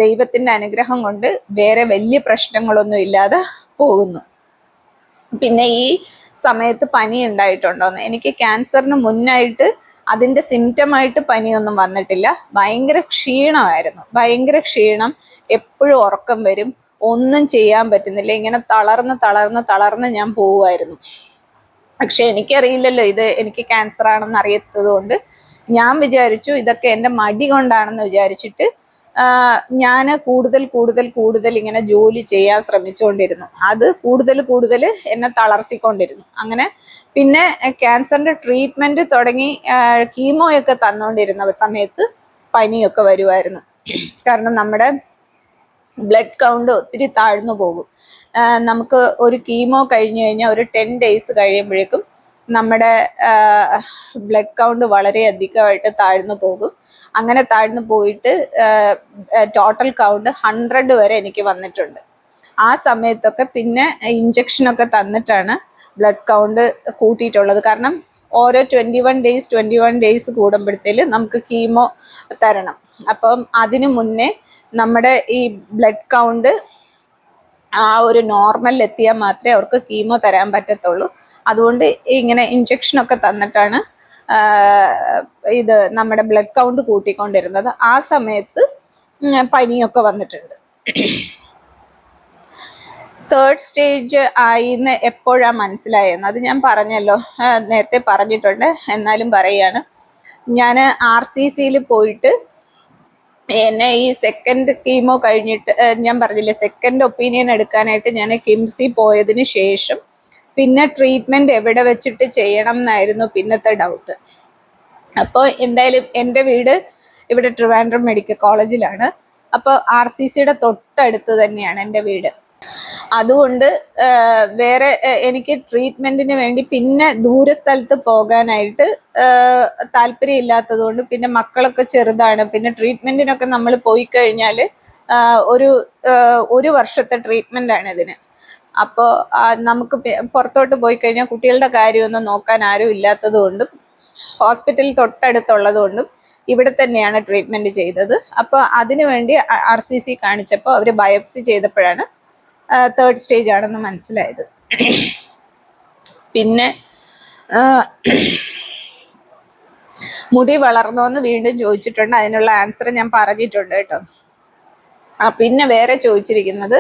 ദൈവത്തിൻ്റെ അനുഗ്രഹം കൊണ്ട് വേറെ വലിയ പ്രശ്നങ്ങളൊന്നും ഇല്ലാതെ പോകുന്നു. പിന്നെ ഈ സമയത്ത് പനി ഉണ്ടായിട്ടുണ്ടോന്ന്, എനിക്ക് ക്യാൻസറിന് മുന്നായിട്ട് അതിൻ്റെ സിംറ്റമായിട്ട് പനിയൊന്നും വന്നിട്ടില്ല. ഭയങ്കര ക്ഷീണമായിരുന്നു, ഭയങ്കര ക്ഷീണം, എപ്പോഴും ഉറക്കം വരും, ഒന്നും ചെയ്യാൻ പറ്റുന്നില്ല, ഇങ്ങനെ തളർന്ന് ഞാൻ പോവുമായിരുന്നു. പക്ഷെ എനിക്കറിയില്ലല്ലോ ഇത് എനിക്ക് ക്യാൻസർ ആണെന്ന് അറിയാത്തത് കൊണ്ട് ഞാൻ വിചാരിച്ചു ഇതൊക്കെ എൻ്റെ മടി കൊണ്ടാണെന്ന് വിചാരിച്ചിട്ട് ഞാൻ കൂടുതൽ ഇങ്ങനെ ജോലി ചെയ്യാൻ ശ്രമിച്ചുകൊണ്ടിരുന്നു. അത് കൂടുതൽ എന്നെ തളർത്തിക്കൊണ്ടിരുന്നു. അങ്ങനെ പിന്നെ ക്യാൻസറിൻ്റെ ട്രീറ്റ്മെൻറ്റ് തുടങ്ങി കീമോയൊക്കെ തന്നുകൊണ്ടിരുന്ന സമയത്ത് പനിയൊക്കെ വരുമായിരുന്നു. കാരണം നമ്മുടെ ബ്ലഡ് കൗണ്ട് ഒത്തിരി താഴ്ന്നു പോകും. നമുക്ക് ഒരു കീമോ കഴിഞ്ഞ് കഴിഞ്ഞാൽ ഒരു 10 days കഴിയുമ്പോഴേക്കും നമ്മുടെ ബ്ലഡ് കൗണ്ട് വളരെ അധികമായിട്ട് താഴ്ന്നു പോകും. അങ്ങനെ താഴ്ന്നു പോയിട്ട് ടോട്ടൽ കൗണ്ട് 100 വരെ എനിക്ക് വന്നിട്ടുണ്ട്. ആ സമയത്തൊക്കെ പിന്നെ ഇഞ്ചക്ഷനൊക്കെ തന്നിട്ടാണ് ബ്ലഡ് കൗണ്ട് കൂട്ടിയിട്ടുള്ളത്. കാരണം ഓരോ 21 days കൂടുമ്പോഴത്തേല് നമുക്ക് കീമോ തരണം. അപ്പം അതിനു മുന്നേ നമ്മുടെ ഈ ബ്ലഡ് കൗണ്ട് ആ ഒരു നോർമലിൽ എത്തിയാൽ മാത്രമേ അവർക്ക് കീമോ തരാൻ പറ്റത്തുള്ളൂ. അതുകൊണ്ട് ഇങ്ങനെ ഇഞ്ചക്ഷനൊക്കെ തന്നിട്ടാണ് ഇത് നമ്മുടെ ബ്ലഡ് കൗണ്ട് കൂട്ടിക്കൊണ്ടിരുന്നത്. ആ സമയത്ത് പനിയൊക്കെ വന്നിട്ടുണ്ട്. 3rd സ്റ്റേജ് ആയിന്ന് എപ്പോഴാണ് മനസ്സിലായെന്ന് അത് ഞാൻ പറഞ്ഞല്ലോ, നേരത്തെ പറഞ്ഞിട്ടുണ്ട്, എന്നാലും പറയാണ്. ഞാൻ RCCയിൽ പോയിട്ട് എന്നെ ഈ സെക്കൻഡ് കീമോ കഴിഞ്ഞിട്ട് ഞാൻ പറഞ്ഞില്ലേ, സെക്കൻഡ് ഒപ്പീനിയൻ എടുക്കാനായിട്ട് ഞാൻ കിംസിൽ പോയതിന് ശേഷം പിന്നെ ട്രീറ്റ്മെൻറ്റ് എവിടെ വെച്ചിട്ട് ചെയ്യണം എന്നായിരുന്നു പിന്നത്തെ ഡൗട്ട്. അപ്പോൾ എന്തായാലും എൻ്റെ വീട് ഇവിടെ ട്രിവാൻഡ്രം മെഡിക്കൽ കോളേജിലാണ്. അപ്പോൾ RCCയുടെ തൊട്ടടുത്ത് തന്നെയാണ് എൻ്റെ വീട്. അതുകൊണ്ട് വേറെ എനിക്ക് ട്രീറ്റ്മെൻറ്റിന് വേണ്ടി പിന്നെ ദൂരസ്ഥലത്ത് പോകാനായിട്ട് താല്പര്യമില്ലാത്തത് കൊണ്ട്, പിന്നെ മക്കളൊക്കെ ചെറുതാണ്, പിന്നെ ട്രീറ്റ്മെൻറ്റിനൊക്കെ നമ്മൾ പോയി കഴിഞ്ഞാൽ ഒരു വർഷത്തെ ട്രീറ്റ്മെൻറ്റാണ് ഇതിന്. അപ്പോൾ നമുക്ക് പുറത്തോട്ട് പോയി കഴിഞ്ഞാൽ കുട്ടികളുടെ കാര്യമൊന്നും നോക്കാൻ ആരും ഇല്ലാത്തത് കൊണ്ടും ഹോസ്പിറ്റൽ തൊട്ടടുത്തുള്ളത് കൊണ്ടും ഇവിടെ തന്നെയാണ് ട്രീറ്റ്മെൻറ്റ് ചെയ്തത്. അപ്പോൾ അതിനു വേണ്ടി RCC കാണിച്ചപ്പോൾ അവർ ബയോപ്സി ചെയ്തപ്പോഴാണ് 3rd സ്റ്റേജ് ആണെന്ന് മനസ്സിലായത്. പിന്നെ മുടി വളർന്നോന്ന് വീണ്ടും ചോദിച്ചിട്ടുണ്ട്. അതിനുള്ള ആൻസർ ഞാൻ പറഞ്ഞിട്ടുണ്ട് കേട്ടോ. പിന്നെ വേറെ ചോദിച്ചിരിക്കുന്നത്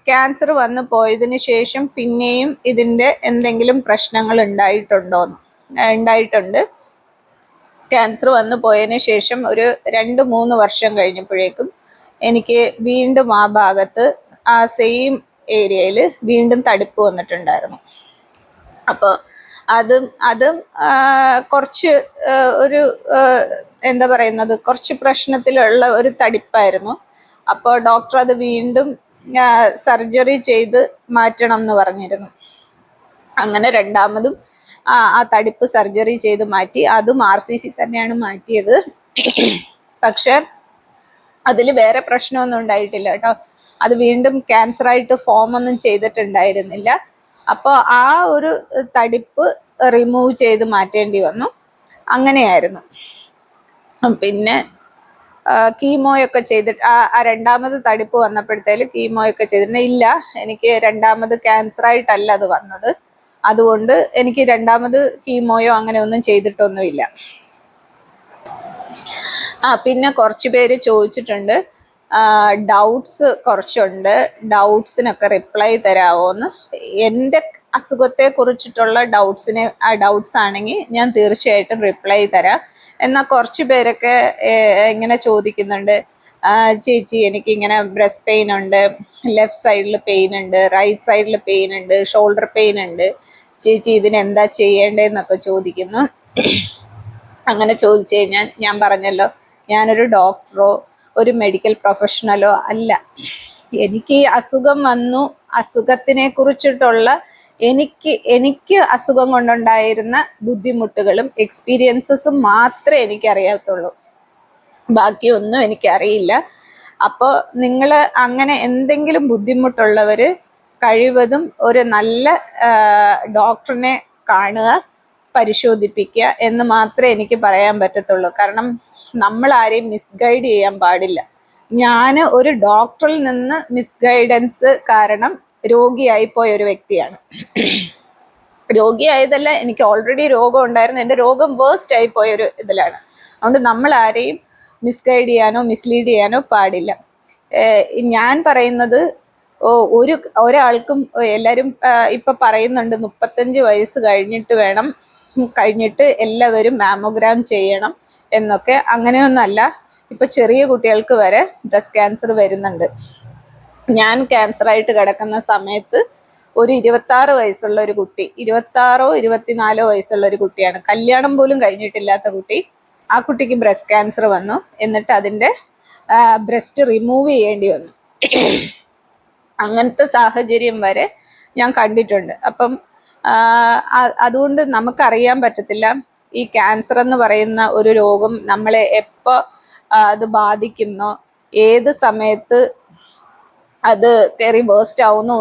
ക്യാൻസർ വന്നു പോയതിന് ശേഷം പിന്നെയും ഇതിൻ്റെ എന്തെങ്കിലും പ്രശ്നങ്ങൾ ഉണ്ടായിട്ടുണ്ടോന്ന്. ഉണ്ടായിട്ടുണ്ട്. ക്യാൻസർ വന്നു പോയതിന് ശേഷം ഒരു 2-3 വർഷം കഴിഞ്ഞപ്പോഴേക്കും എനിക്ക് വീണ്ടും ആ ഭാഗത്ത് ആ സെയിം ഏരിയയിൽ വീണ്ടും തടിപ്പ് വന്നിട്ടുണ്ടായിരുന്നു. അപ്പോൾ അതും കുറച്ച് ഒരു എന്താ പറയുന്നത്, കുറച്ച് പ്രശ്നത്തിലുള്ള ഒരു തടിപ്പായിരുന്നു. അപ്പോൾ ഡോക്ടർ അത് വീണ്ടും സർജറി ചെയ്ത് മാറ്റണം എന്ന് പറഞ്ഞിരുന്നു. അങ്ങനെ രണ്ടാമതും ആ തടിപ്പ് സർജറി ചെയ്ത് മാറ്റി. അതും RCC തന്നെയാണ് മാറ്റിയത്. പക്ഷെ അതിൽ വേറെ പ്രശ്നമൊന്നും ഉണ്ടായിട്ടില്ല കേട്ടോ. അത് വീണ്ടും ക്യാൻസറായിട്ട് ഫോം ഒന്നും ചെയ്തിട്ടുണ്ടായിരുന്നില്ല. അപ്പോൾ ആ ഒരു തടിപ്പ് റിമൂവ് ചെയ്ത് മാറ്റേണ്ടി വന്നു. അങ്ങനെയായിരുന്നു. പിന്നെ കീമോയൊക്കെ ചെയ്തിട്ട് ആ രണ്ടാമത് തടിപ്പ് വന്നപ്പോഴത്തേലും കീമോയൊക്കെ ചെയ്തിട്ട് ഇല്ല, എനിക്ക് രണ്ടാമത് ക്യാൻസറായിട്ടല്ല അത് വന്നത്. അതുകൊണ്ട് എനിക്ക് രണ്ടാമത് കീമോയോ അങ്ങനെ ഒന്നും ചെയ്തിട്ടൊന്നുമില്ല. പിന്നെ കുറച്ച് പേര് ചോദിച്ചിട്ടുണ്ട്, ഡൗട്ട്സ് കുറച്ചുണ്ട്, ഡൗട്ട്സിനൊക്കെ റിപ്ലൈ തരാമോന്ന്. എൻ്റെ അസുഖത്തെ കുറിച്ചിട്ടുള്ള ഡൗട്ട്സ് ആണെങ്കിൽ ഞാൻ തീർച്ചയായിട്ടും റിപ്ലൈ തരാം. എന്നാൽ കുറച്ച് പേരൊക്കെ ഇങ്ങനെ ചോദിക്കുന്നുണ്ട്, ചേച്ചി എനിക്ക് ഇങ്ങനെ ബ്രസ്റ്റ് പെയിൻ ഉണ്ട്, ലെഫ്റ്റ് സൈഡിൽ പെയിൻ ഉണ്ട്, റൈറ്റ് സൈഡിൽ പെയിൻ ഉണ്ട്, ഷോൾഡർ പെയിൻ ഉണ്ട്, ചേച്ചി ഇതിനെന്താ ചെയ്യേണ്ടതെന്നൊക്കെ ചോദിക്കുന്നു. അങ്ങനെ ചോദിച്ചു കഴിഞ്ഞാൽ ഞാൻ പറഞ്ഞല്ലോ, ഞാനൊരു ഡോക്ടറോ ഒരു മെഡിക്കൽ പ്രൊഫഷണലോ അല്ല. എനിക്ക് ഈ അസുഖം വന്നു, അസുഖത്തിനെ കുറിച്ചിട്ടുള്ള എനിക്ക് അസുഖം കൊണ്ടുണ്ടായിരുന്ന ബുദ്ധിമുട്ടുകളും എക്സ്പീരിയൻസസും മാത്രമേ എനിക്കറിയാത്തുള്ളൂ, ബാക്കിയൊന്നും എനിക്കറിയില്ല. അപ്പോൾ നിങ്ങൾ അങ്ങനെ എന്തെങ്കിലും ബുദ്ധിമുട്ടുള്ളവർ കഴിവതും ഒരു നല്ല ഡോക്ടറിനെ കാണുക, പരിശോധിപ്പിക്കുക എന്ന് മാത്രമേ എനിക്ക് പറയാൻ പറ്റത്തുള്ളൂ. കാരണം നമ്മൾ ആരെയും മിസ്ഗൈഡ് ചെയ്യാൻ പാടില്ല. ഞാൻ ഒരു ഡോക്ടറിൽ നിന്ന് മിസ്ഗൈഡൻസ് കാരണം രോഗിയായിപ്പോയ ഒരു വ്യക്തിയാണ്. രോഗിയായതല്ല, എനിക്ക് ഓൾറെഡി രോഗം ഉണ്ടായിരുന്നു, എൻ്റെ രോഗം വേഴ്സ്റ്റ് ആയിപ്പോയ ഒരു ഇതിലാണ്. അതുകൊണ്ട് നമ്മൾ ആരെയും മിസ്ഗൈഡ് ചെയ്യാനോ മിസ്ലീഡ് ചെയ്യാനോ പാടില്ല. ഞാൻ പറയുന്നത്, ഒരാൾക്കും എല്ലാവരും ഇപ്പൊ പറയുന്നുണ്ട് 35 വയസ്സ് കഴിഞ്ഞിട്ട് എല്ലാവരും മാമോഗ്രാം ചെയ്യണം എന്നൊക്കെ. അങ്ങനെയൊന്നല്ല, ഇപ്പൊ ചെറിയ കുട്ടികൾക്ക് വരെ ബ്രസ്റ്റ് ക്യാൻസർ വരുന്നുണ്ട്. ഞാൻ ക്യാൻസറായിട്ട് കിടക്കുന്ന സമയത്ത് ഒരു 26 വയസ്സുള്ള ഒരു കുട്ടി, 26 24 വയസ്സുള്ള ഒരു കുട്ടിയാണ്, കല്യാണം പോലും കഴിഞ്ഞിട്ടില്ലാത്ത കുട്ടി. ആ കുട്ടിക്ക് ബ്രസ്റ്റ് ക്യാൻസർ വന്നു, എന്നിട്ട് അതിൻ്റെ ബ്രസ്റ്റ് റിമൂവ് ചെയ്യേണ്ടി വന്നു. അങ്ങനത്തെ സാഹചര്യം വരെ ഞാൻ കണ്ടിട്ടുണ്ട്. അപ്പം അതുകൊണ്ട് നമുക്കറിയാൻ പറ്റത്തില്ല ഈ ക്യാൻസർ എന്ന് പറയുന്ന ഒരു രോഗം നമ്മളെ എപ്പോൾ അത് ബാധിക്കുന്നോ, ഏത് സമയത്ത് അത് കയറി ബേസ്റ്റ് ആവുന്നു.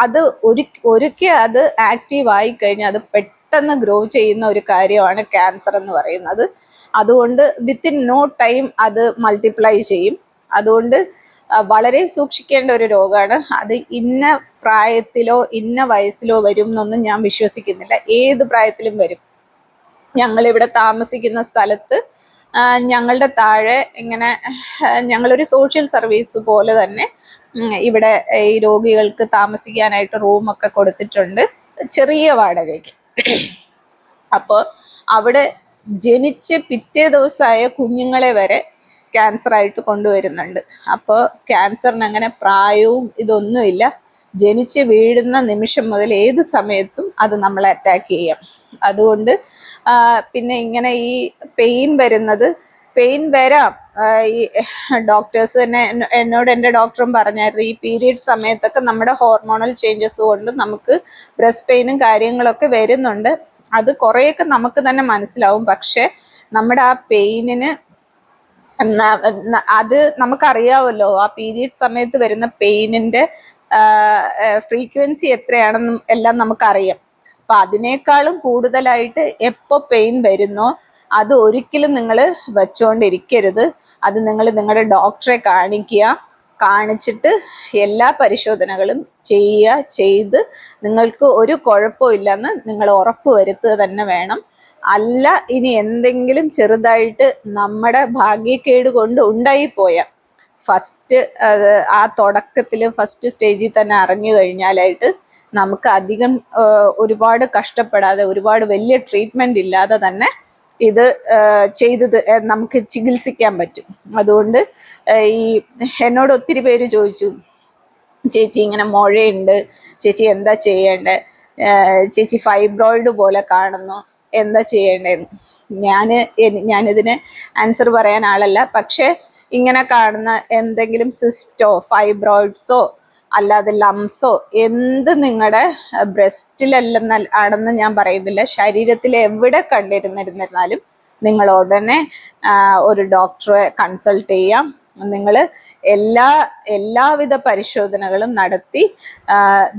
അത് ഒരിക്കൽ അത് ആക്റ്റീവ് ആയി കഴിഞ്ഞാൽ അത് പെട്ടെന്ന് ഗ്രോ ചെയ്യുന്ന ഒരു കാര്യമാണ് ക്യാൻസർ എന്ന് പറയുന്നത്. അതുകൊണ്ട് വിത്തിൻ നോ ടൈം അത് മൾട്ടിപ്ലൈ ചെയ്യും. അതുകൊണ്ട് വളരെ സൂക്ഷിക്കേണ്ട ഒരു രോഗമാണ്. അത് ഇന്ന പ്രായത്തിലോ ഇന്ന വയസ്സിലോ വരും എന്നൊന്നും ഞാൻ വിശ്വസിക്കുന്നില്ല. ഏത് പ്രായത്തിലും വരും. ഞങ്ങളിവിടെ താമസിക്കുന്ന സ്ഥലത്ത് ഞങ്ങളുടെ താഴെ ഇങ്ങനെ ഞങ്ങളൊരു സോഷ്യൽ സർവീസ് പോലെ തന്നെ ഇവിടെ ഈ രോഗികൾക്ക് താമസിക്കാനായിട്ട് റൂമൊക്കെ കൊടുത്തിട്ടുണ്ട്, ചെറിയ വാടകയ്ക്ക്. അപ്പോൾ അവിടെ ജനിച്ച് പിറ്റേ ദിവസമായ കുഞ്ഞുങ്ങളെ വരെ ക്യാൻസറായിട്ട് കൊണ്ടുവരുന്നുണ്ട്. അപ്പോൾ ക്യാൻസറിന് അങ്ങനെ പ്രായവും ഇതൊന്നുമില്ല. ജനിച്ച് വീഴുന്ന നിമിഷം മുതൽ ഏത് സമയത്തും അത് നമ്മളെ അറ്റാക്ക് ചെയ്യാം. അതുകൊണ്ട് പിന്നെ ഇങ്ങനെ ഈ പെയിൻ വരാം. ഈ ഡോക്ടേഴ്സ് തന്നെ എന്നോട്, എൻ്റെ ഡോക്ടറും പറഞ്ഞായിരുന്നു, ഈ പീരിയഡ് സമയത്തൊക്കെ നമ്മുടെ ഹോർമോണൽ ചേഞ്ചസ് കൊണ്ട് നമുക്ക് ബ്രസ്റ്റ് പെയിനും കാര്യങ്ങളൊക്കെ വരുന്നുണ്ട്. അത് കുറേയൊക്കെ നമുക്ക് തന്നെ മനസ്സിലാവും. പക്ഷെ നമ്മുടെ ആ പെയിനിന് അത് നമുക്കറിയാമല്ലോ, ആ പീരിയഡ് സമയത്ത് വരുന്ന പെയിനിന്റെ ഫ്രീക്വൻസി എത്രയാണെന്നും എല്ലാം നമുക്കറിയാം. അപ്പൊ അതിനേക്കാളും കൂടുതലായിട്ട് എപ്പോൾ പെയിൻ വരുന്നോ അത് ഒരിക്കലും നിങ്ങൾ വച്ചുകൊണ്ടിരിക്കരുത്. അത് നിങ്ങൾ നിങ്ങളുടെ ഡോക്ടറെ കാണിച്ചിട്ട് എല്ലാ പരിശോധനകളും ചെയ്ത് നിങ്ങൾക്ക് ഒരു കുഴപ്പമില്ലെന്ന് നിങ്ങൾ ഉറപ്പ് വരുത്തുക തന്നെ വേണം. അല്ല, ഇനി എന്തെങ്കിലും ചെറുതായിട്ട് നമ്മുടെ ഭാഗ്യക്കേട് കൊണ്ട് ഉണ്ടായിപ്പോയ ഫസ്റ്റ് ആ തുടക്കത്തിൽ ഫസ്റ്റ് സ്റ്റേജിൽ തന്നെ അറിഞ്ഞു കഴിഞ്ഞാലായിട്ട് നമുക്ക് അധികം ഒരുപാട് കഷ്ടപ്പെടാതെ, ഒരുപാട് വലിയ ട്രീറ്റ്മെന്റ് ഇല്ലാതെ തന്നെ ഇത് നമുക്ക് ചികിത്സിക്കാൻ പറ്റും. അതുകൊണ്ട് ഈ എന്നോട് ഒത്തിരി പേര് ചോദിച്ചു, ചേച്ചി ഇങ്ങനെ മുഴയുണ്ട്, ചേച്ചി എന്താ ചെയ്യേണ്ടത്, ചേച്ചി ഫൈബ്രോയിഡ് പോലെ കാണുന്നു, എന്താ ചെയ്യേണ്ടതെന്ന്. ഞാനിതിന് ആൻസർ പറയാൻ ആളല്ല. പക്ഷെ ഇങ്ങനെ കാണുന്ന എന്തെങ്കിലും സിസ്റ്റോ ഫൈബ്രോയിഡ്സോ അല്ലാതെ ലംസോ എന്ത് നിങ്ങളുടെ ബ്രസ്റ്റിലല്ലെന്ന് ഞാൻ പറയുന്നില്ല, ശരീരത്തിൽ എവിടെ കണ്ടിരുന്നിരുന്നാലും നിങ്ങൾ ഉടനെ ഒരു ഡോക്ടറെ കൺസൾട്ട് ചെയ്യാം. നിങ്ങൾ എല്ലാവിധ പരിശോധനകളും നടത്തി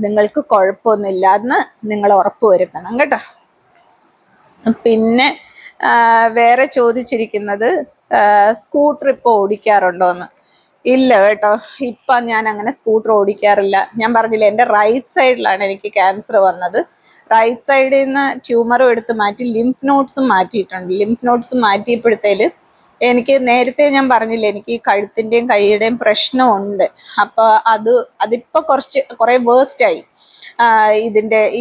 നിങ്ങൾക്ക് കുഴപ്പമൊന്നുമില്ലാന്ന് നിങ്ങൾ ഉറപ്പ് വരുത്തണം കേട്ടോ. പിന്നെ വേറെ ചോദിച്ചിരിക്കുന്നത് സ്കൂട്ടർ ഇപ്പോൾ ഓടിക്കാറുണ്ടോന്ന്. ഇല്ല കേട്ടോ, ഇപ്പം ഞാൻ അങ്ങനെ സ്കൂട്ടർ ഓടിക്കാറില്ല. ഞാൻ പറഞ്ഞില്ല, എൻ്റെ റൈറ്റ് സൈഡിലാണ് എനിക്ക് ക്യാൻസർ വന്നത്. റൈറ്റ് സൈഡിൽ നിന്ന് ട്യൂമറും എടുത്ത് മാറ്റി ലിംഫ് നോഡ്സും മാറ്റിയിട്ടുണ്ട്. ലിംഫ് നോഡ്സ് മാറ്റിയപ്പോഴത്തേല് എനിക്ക് നേരത്തെ ഞാൻ പറഞ്ഞില്ലേ, എനിക്ക് ഈ കഴുത്തിന്റെയും കൈയുടെയും പ്രശ്നമുണ്ട്. അപ്പൊ അതിപ്പോ കുറെ വേഴ്സ്റ്റ് ആയി.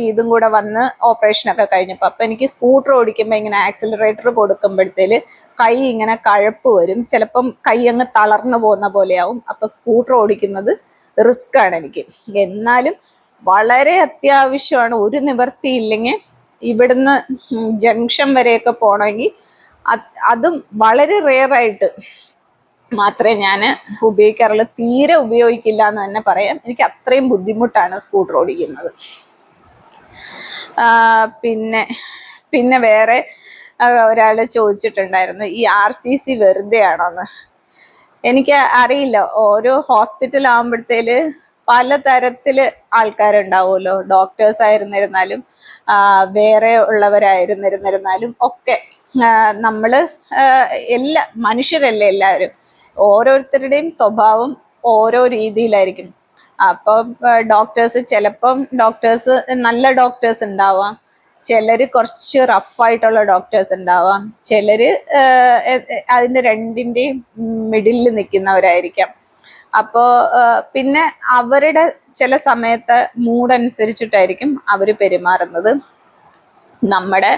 ഇതും കൂടെ വന്ന് ഓപ്പറേഷനൊക്കെ കഴിഞ്ഞപ്പോൾ അപ്പൊ എനിക്ക് സ്കൂട്ടർ ഓടിക്കുമ്പോൾ ഇങ്ങനെ ആക്സിലറേറ്റർ കൊടുക്കുമ്പോഴത്തേല് കൈ ഇങ്ങനെ കഴപ്പ് വരും, ചിലപ്പം കൈ അങ്ങ് തളർന്നു പോകുന്ന പോലെയാവും. അപ്പൊ സ്കൂട്ടർ ഓടിക്കുന്നത് റിസ്ക് ആണ് എനിക്ക്. എന്നാലും വളരെ അത്യാവശ്യമാണ്, ഒരു നിവർത്തിയില്ലെങ്കിൽ ഇവിടുന്ന് ജംഗ്ഷൻ വരെയൊക്കെ പോകണമെങ്കിൽ അതും വളരെ റെയറായിട്ട് മാത്രമേ ഞാൻ ഉപയോഗിക്കാറുള്ളൂ. തീരെ ഉപയോഗിക്കില്ല എന്ന് തന്നെ പറയാം. എനിക്ക് അത്രയും ബുദ്ധിമുട്ടാണ് സ്കൂട്ടർ ഓടിക്കുന്നത്. പിന്നെ പിന്നെ വേറെ ഒരാൾ ചോദിച്ചിട്ടുണ്ടായിരുന്നു, ഈ RCC വെറുതെ ആണോന്ന്. എനിക്ക് അറിയില്ല, ഓരോ ഹോസ്പിറ്റൽ ആകുമ്പോഴത്തേല് പലതരത്തില് ആൾക്കാരുണ്ടാവുമല്ലോ. ഡോക്ടേഴ്സ് ആയിരുന്നിരുന്നാലും വേറെ ഉള്ളവരായിരുന്നിരുന്നാലും ഒക്കെ നമ്മള് മനുഷ്യരല്ലേ എല്ലാവരും. ഓരോരുത്തരുടെയും സ്വഭാവം ഓരോ രീതിയിലായിരിക്കും. അപ്പം ചിലപ്പം നല്ല ഡോക്ടേഴ്സ് ഉണ്ടാവാം, ചിലര് കുറച്ച് റഫായിട്ടുള്ള ഡോക്ടേഴ്സ് ഉണ്ടാവാം, ചിലര് അതിന്റെ രണ്ടിന്റെയും മിഡിലിൽ നിൽക്കുന്നവരായിരിക്കാം. അപ്പോ പിന്നെ അവരുടെ ചില സമയത്ത് മൂഡ് അനുസരിച്ചിട്ടായിരിക്കും അവര് പെരുമാറുന്നത്. നമ്മുടെ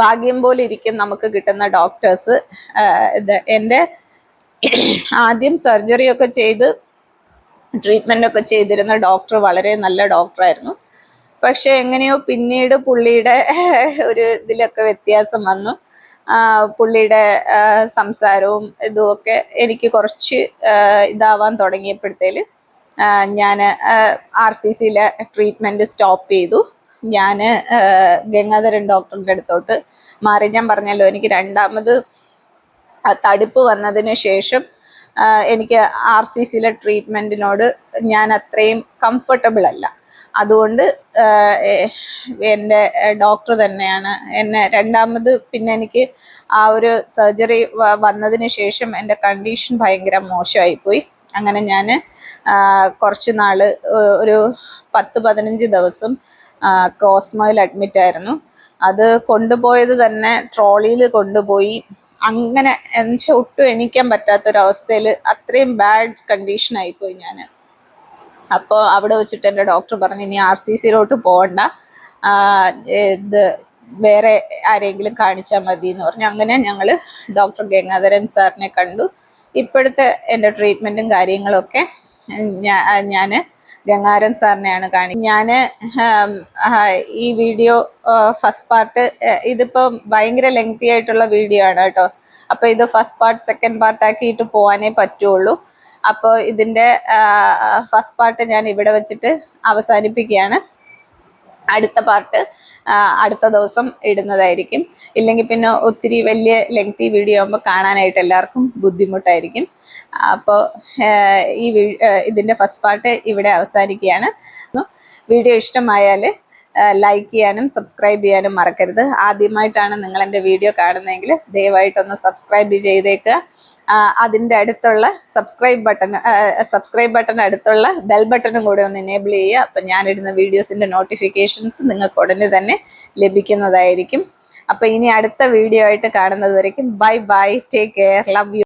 ഭാഗ്യം പോലെ ഇരിക്കും നമുക്ക് കിട്ടുന്ന ഡോക്ടേഴ്സ്. എൻ്റെ ആദ്യം സർജറി ഒക്കെ ചെയ്ത് ട്രീറ്റ്മെന്റ് ഒക്കെ ചെയ്തിരുന്ന ഡോക്ടർ വളരെ നല്ല ഡോക്ടറായിരുന്നു. പക്ഷെ എങ്ങനെയോ പിന്നീട് പുള്ളിയുടെ ഒരു ഇതിലൊക്കെ വ്യത്യാസം വന്നു. പുള്ളിയുടെ സംസാരവും ഇതുമൊക്കെ എനിക്ക് കുറച്ച് ഇതാവാൻ തുടങ്ങിയപ്പോഴത്തേല് ഞാൻ RCCയിലെ ട്രീറ്റ്മെന്റ് സ്റ്റോപ്പ് ചെയ്തു. ഞാൻ ഗംഗാധരൻ ഡോക്ടറിൻ്റെ അടുത്തോട്ട് മാറി. ഞാൻ പറഞ്ഞല്ലോ, എനിക്ക് രണ്ടാമത് തടിപ്പ് വന്നതിന് ശേഷം എനിക്ക് RCCയിലെ ട്രീറ്റ്മെന്റിനോട് ഞാൻ അത്രയും കംഫർട്ടബിൾ അല്ല. അതുകൊണ്ട് എൻ്റെ ഡോക്ടർ തന്നെയാണ് എന്നെ രണ്ടാമത്, പിന്നെ എനിക്ക് ആ ഒരു സർജറി വന്നതിന് ശേഷം എൻ്റെ കണ്ടീഷൻ ഭയങ്കര മോശമായിപ്പോയി. അങ്ങനെ ഞാൻ കുറച്ച് നാള് ഒരു 10-15 ദിവസം കോസ്മോയിൽ അഡ്മിറ്റ് ആയിരുന്നു. അത് കൊണ്ടുപോയത് തന്നെ ട്രോളിയിൽ കൊണ്ടുപോയി. അങ്ങനെ എന്നുവെച്ചാൽ ഒട്ടും എണീക്കാൻ പറ്റാത്തൊരവസ്ഥയിൽ അത്രയും ബാഡ് കണ്ടീഷൻ ആയിപ്പോയി ഞാൻ. അപ്പോൾ അവിടെ വെച്ചിട്ട് എൻ്റെ ഡോക്ടർ പറഞ്ഞു, ഇനി RCCയിലോട്ട് പോകണ്ട, ഇത് വേറെ ആരെങ്കിലും കാണിച്ചാൽ മതി എന്ന് പറഞ്ഞു. അങ്ങനെ ഞങ്ങൾ ഡോക്ടർ ഗംഗാധരൻ സാറിനെ കണ്ടു. ഇപ്പോഴത്തെ എൻ്റെ ട്രീറ്റ്മെൻറ്റും കാര്യങ്ങളൊക്കെ ഞാൻ ഗംഗാധരൻ സാറിനെയാണ് ഞാൻ ഈ വീഡിയോ ഫസ്റ്റ് പാർട്ട്, ഇതിപ്പോൾ ഭയങ്കര ലെങ്തി ആയിട്ടുള്ള വീഡിയോ ആണ് കേട്ടോ. അപ്പോൾ ഇത് ഫസ്റ്റ് പാർട്ട് സെക്കൻഡ് പാർട്ട് ആക്കിയിട്ട് പോകാനേ പറ്റുള്ളൂ. അപ്പോൾ ഇതിൻ്റെ ഫസ്റ്റ് പാർട്ട് ഞാൻ ഇവിടെ വെച്ചിട്ട് അവസാനിപ്പിക്കുകയാണ്. അടുത്ത പാർട്ട് അടുത്ത ദിവസം ഇടുന്നതായിരിക്കും. ഇല്ലെങ്കിൽ പിന്നെ ഒത്തിരി വലിയ ലെങ്തി വീഡിയോ ആകുമ്പോൾ കാണാനായിട്ട് എല്ലാവർക്കും ബുദ്ധിമുട്ടായിരിക്കും. അപ്പോൾ ഇതിൻ്റെ ഫസ്റ്റ് പാർട്ട് ഇവിടെ അവസാനിക്കുകയാണ്. വീഡിയോ ഇഷ്ടമായാൽ ലൈക്ക് ചെയ്യാനും സബ്സ്ക്രൈബ് ചെയ്യാനും മറക്കരുത്. ആദ്യമായിട്ടാണ് നിങ്ങൾ എൻ്റെ വീഡിയോ കാണുന്നതെങ്കിൽ ദയവായിട്ടൊന്ന് സബ്സ്ക്രൈബ് ചെയ്തേക്കുക. അതിൻ്റെ അടുത്തുള്ള സബ്സ്ക്രൈബ് ബട്ടൺ അടുത്തുള്ള ബെൽ ബട്ടണും കൂടെ ഒന്ന് എനേബിൾ ചെയ്യുക. അപ്പം ഞാനിടുന്ന വീഡിയോസിൻ്റെ നോട്ടിഫിക്കേഷൻസ് നിങ്ങൾക്ക് ഉടനെ തന്നെ ലഭിക്കുന്നതായിരിക്കും. അപ്പം ഇനി അടുത്ത വീഡിയോ ആയിട്ട് കാണുന്നത് വരയ്ക്കും bye bye, take care, love you.